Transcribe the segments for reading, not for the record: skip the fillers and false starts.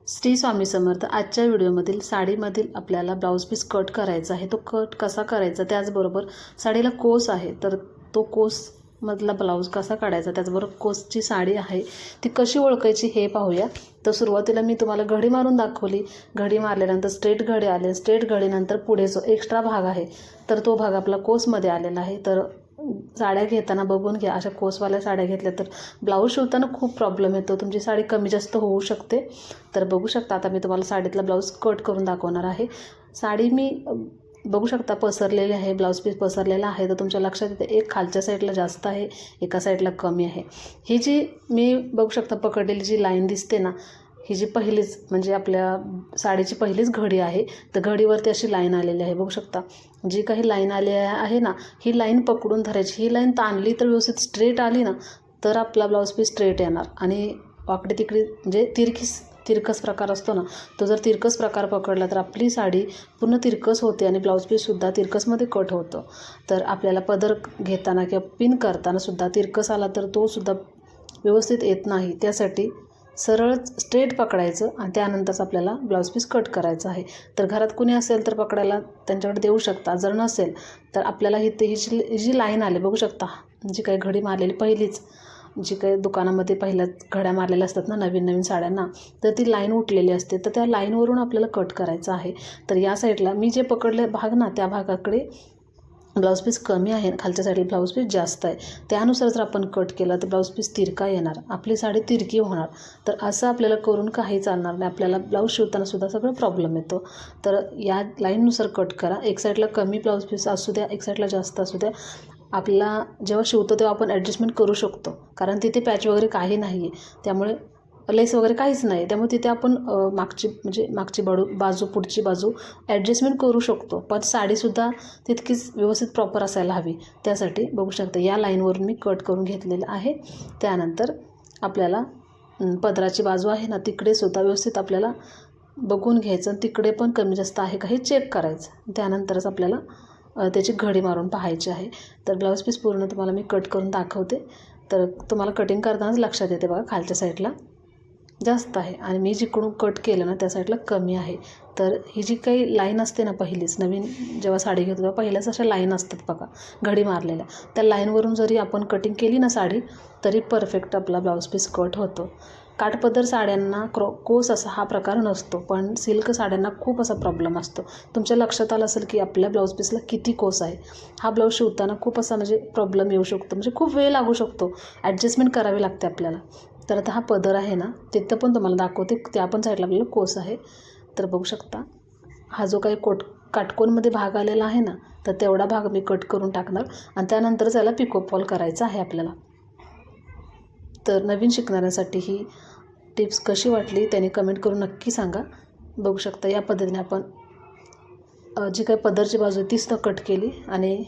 श्री स्वामी समर्थ। आजच्या व्हिडिओमधील साडीमधील आपल्याला blouse piece cut करायचा आहे। तो कट कसा करायचा, त्याचबरोबर साडीला कोस आहे तर तो कोस मधला ब्लाऊज कसा काढायचा, त्याचबरोबर कोसची साडी आहे ती कशी ओळखायची हे पाहूया। तर सुरुवातीला मी तुम्हाला घडी मारून दाखवली। घडी मारल्यानंतर स्ट्रेट घडी आले, स्ट्रेट घडीनंतर पुढे जो एक्स्ट्रा भाग आहे तर तो भाग आपला कोसमध्ये आलेला आहे। तर साड्या घेताना बघून घ्या, अशा कोसवाल्या साड्या घेतल्या तर ब्लाऊज शिवताना खूप प्रॉब्लेम येतो, तुमची साडी कमी जास्त होऊ शकते। तर बघू शकता, आता मी तुम्हाला साडीतला ब्लाऊज कट करून दाखवणार आहे। साडी मी बघू शकता पसरलेली आहे, ब्लाऊज पीस पसरलेला आहे। तर तुमच्या लक्षात येते एक खालच्या साईडला जास्त आहे, एका साईडला कमी आहे। ही जी मी बघू शकता पकडलेली जी लाईन दिसते ना, ही जी पहिलीच म्हणजे आपल्या साडीची पहिलीच घडी आहे। तर घडीवरती अशी लाईन आलेली आहे, बघू शकता। जी काही लाईन आली आहे ना, ही लाईन पकडून धरायची। ही लाईन ताणली तर व्यवस्थित स्ट्रेट आली ना तर आपला ब्लाऊज पीस स्ट्रेट येणार। आणि वाकडी तिकडी म्हणजे तिरकस प्रकार असतो ना, तो जर तिरकस प्रकार पकडला तर आपली साडी पूर्ण तिरकस होते आणि ब्लाऊज पीससुद्धा तिरकसमध्ये कट होतं। तर आपल्याला पदर घेताना किंवा पिन करताना सुद्धा तिरकस आला तर तो सुद्धा व्यवस्थित येत नाही। त्यासाठी सरळ स्ट्रेट पकडायचं आणि त्यानंतरच आपल्याला ब्लाऊज पीस कट करायचं आहे। तर घरात कुणी असेल तर पकडायला त्यांच्याकडे देऊ शकता, जर नसेल तर आपल्याला ही जी लाईन आली बघू शकता, जी काही घडी मारलेली पहिलीच, जी काही दुकानामध्ये पहिल्या घड्या मारलेल्या असतात ना नवीन साड्यांना, तर ती लाईन उठलेली असते। तर त्या लाईनवरून आपल्याला कट करायचं आहे। तर या साईडला मी जे पकडले भाग ना, त्या भागाकडे ब्लाऊज पीस कमी आहे, खालच्या साईडला ब्लाऊज पीस जास्त आहे। त्यानुसार जर आपण कट केला तर ब्लाऊज पीस तिरका येणार, आपली साडी तिरकी होणार। तर असं आपल्याला करून काही चालणार नाही, आपल्याला ब्लाऊज शिवताना सुद्धा सगळं प्रॉब्लेम येतो। तर या लाईननुसार कट करा। एक साईडला कमी ब्लाऊज पीस असू द्या, एक साईडला जास्त असू द्या, आपला जेव्हा शिवतो तेव्हा आपण ॲडजस्टमेंट करू शकतो, कारण तिथे पॅच वगैरे काही नाही आहे, त्यामुळे लेस वगैरे काहीच नाही, त्यामुळे तिथे आपण मागची बाजू पुढची बाजू ॲडजस्टमेंट करू शकतो। पण साडीसुद्धा तितकीच व्यवस्थित प्रॉपर असायला हवी, त्यासाठी बघू शकता या लाईनवरून मी कट करून घेतलेलं आहे। त्यानंतर आपल्याला पदराची बाजू आहे ना, तिकडे सुद्धा व्यवस्थित आपल्याला बघून घ्यायचं, तिकडे पण कमी जास्त आहे का हे चेक करायचं। त्यानंतरच आपल्याला त्याची घडी मारून पाहायची आहे। तर ब्लाऊज पीस पूर्ण तुम्हाला मी कट करून दाखवते। तर तुम्हाला कटिंग करतानाच लक्षात येते बघा, खालच्या साईडला जास्त आहे आणि मी जिकडून कट केलं ना त्या साईडला कमी आहे। तर ही जी काही लाईन असते ना, पहिलीच नवीन जेव्हा साडी घेतो तेव्हा पहिल्याच अशा लाईन असतात बघा घडी मारलेल्या, त्या लाईनवरून जरी आपण कटिंग केली ना साडी तरी परफेक्ट आपला ब्लाऊज पीस कट होतो। काठपदर साड्यांना कोस असा हा प्रकार नसतो, पण सिल्क साड्यांना खूप असा प्रॉब्लेम असतो। तुमच्या लक्षात आलं असेल की आपल्या ब्लाऊज पीसला किती कोस आहे। हा ब्लाऊज शिवताना खूप असा म्हणजे प्रॉब्लेम येऊ शकतो, म्हणजे खूप वेळ लागू शकतो, ॲडजस्टमेंट करावी लागते आपल्याला। तर आता हा पदर आहे ना, तिथं पण तुम्हाला दाखवते, त्या पण साईडला आपल्याला कोस आहे। तर बघू शकता हा जो काही काटकोनमध्ये भाग आलेला आहे ना, तर तेवढा भाग मी कट करून टाकणार आणि त्यानंतर त्याला पिको फॉल करायचा आहे आपल्याला। तर नवीन शिकणाऱ्यांसाठी ही टिप्स कशी वाटली त्याने कमेंट करून नक्की सांगा। बघू शकता या पद्धतीने आपण जी काही पदरची बाजू आहे तीच कट केली आणि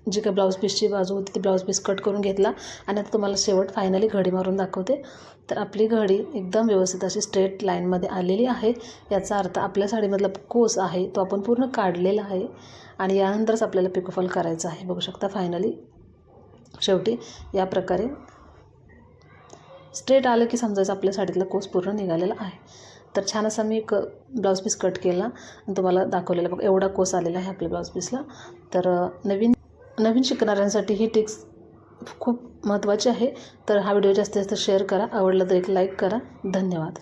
जी काही ब्लाऊज पीसची बाजू होती ती ब्लाऊज पीस कट करून घेतला आणि आता तुम्हाला शेवट फायनली घडी मारून दाखवते। तर आपली घडी एकदम व्यवस्थित अशी स्ट्रेट लाईनमध्ये आलेली आहे। याचा अर्थ आपल्या साडीमधला कोस आहे तो आपण पूर्ण काढलेला आहे आणि यानंतरच आपल्याला पिकोफॉल करायचं आहे। बघू शकता फायनली शेवटी या प्रकारे स्ट्रेट आलं की समजायचं आपल्या साडीतला कोस पूर्ण निघालेला आहे। तर छान असा मी ब्लाऊज पीस कट केला आणि तुम्हाला दाखवलेला बघ, एवढा कोस आलेला आहे आपल्या ब्लाऊज पीसला। तर नवीन शिकणाऱ्यांसाठी ही टिप्स खूप महत्त्वाची आहे। तर हा व्हिडिओ जास्तीत जास्त शेअर करा, आवडला तर एक लाईक करा। धन्यवाद।